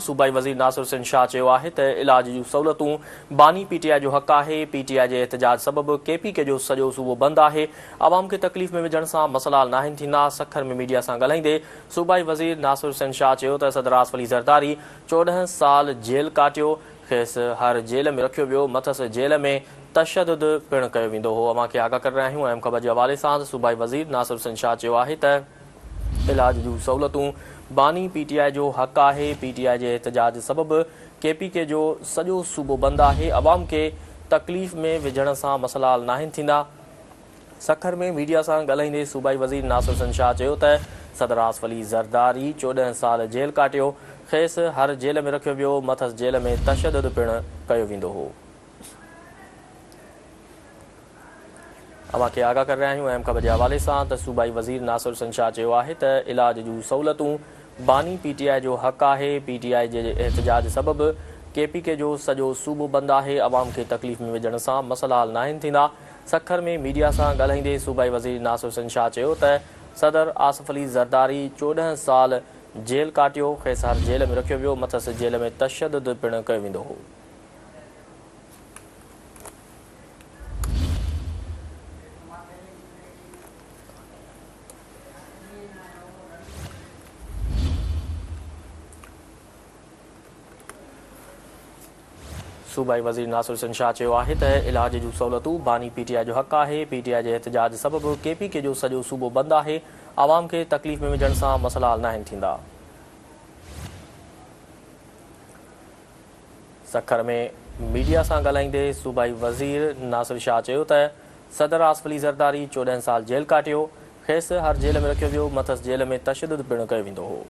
सूबाई वज़ीर नासिर हुसैन शाह चयो आहे त इलाज जूं सहूलतूं बानी पीटीआई जो हक़ आहे। पीटीआई जे एहतजाज सबबि केपीके जो सॼो सूबो बंदि आहे। आवाम खे तकलीफ़ में विझण सां मसइला हल नाहिनि थींदा। सखर में मीडिया सां ॻाल्हाईंदे सूबाई वज़ीर नासिर हुसैन शाह चयो त सदर आसिफ अली ज़रदारी 14 साल जेल काटियो, खेसि हर जेल में रखियो वियो, मथसि जेल में तशदुद पिणु कयो वेंदो हो। अवां खे आगाह करे रहिया आहियूं। अहम ख़बर जे हवाले सां सूबाई वज़ीर नासिर हुसैन शाह चयो आहे त इलाज जूं सहूलतूं बानी पीटीआई जो हक़ आहे। पीटीआई जे एहतजाज सबबि केपीके जो सॼो सूबो बंदि आहे। अवाम खे तकलीफ़ में विझण सां मसइला हल नाहिनि थींदा। सखर में मीडिया सां ॻाल्हाईंदे सूबाई वज़ीर नासिर हुसैन शाह चयो त सदर आसिफ अली ज़रदारी 14 साल जेल काटियो, खेसि हर जेल में रखियो वियो, मथसि जेल में तशदुद पिणु कयो वेंदो हो। अवां खे आगाह करे रहिया आहियूं। अहम ख़बर जे हवाले सां त सूबाई वज़ीर नासिर हुसैन शाह चयो आहे त इलाज जूं सहूलतूं बानी पीटीआई जो हक़ आहे। पीटीआई जे एहतजाज सबबि केपीके जो सॼो सूबो बंदि आहे। अवाम खे तकलीफ़ में विझण सां मसइला हल नाहिनि थींदा। सखर में मीडिया सां ॻाल्हाईंदे सूबाई वज़ीर नासिर हुसैन शाह चयो त सदर आसिफ अली ज़रदारी 14 साल जेल काटियो, खेसि हर जेल में रखियो वियो, मथसि जेल में तशदुद पिणु कयो वेंदो हो। सूबाई वज़ीर नासिर हुसैन शाह चयो आहे त इलाज जूं सहूलतूं बानी पीटीआई जो हक़ आहे। पीटीआई जे एहतजाज सबबि केपीके जो सॼो सूबो बंदि आहे। आवाम खे तकलीफ़ में विझण सां मसइला हल नाहिनि थींदा। सखर में मीडिया सां ॻाल्हाईंदे सूबाई वज़ीर नासिर शाह चयो त सदर आसिफ अली ज़रदारी 14 साल जेल काटियो, खेसि हर जेल में रखियो वियो, मथसि जेल में तशदुद पिणु कयो वेंदो हो।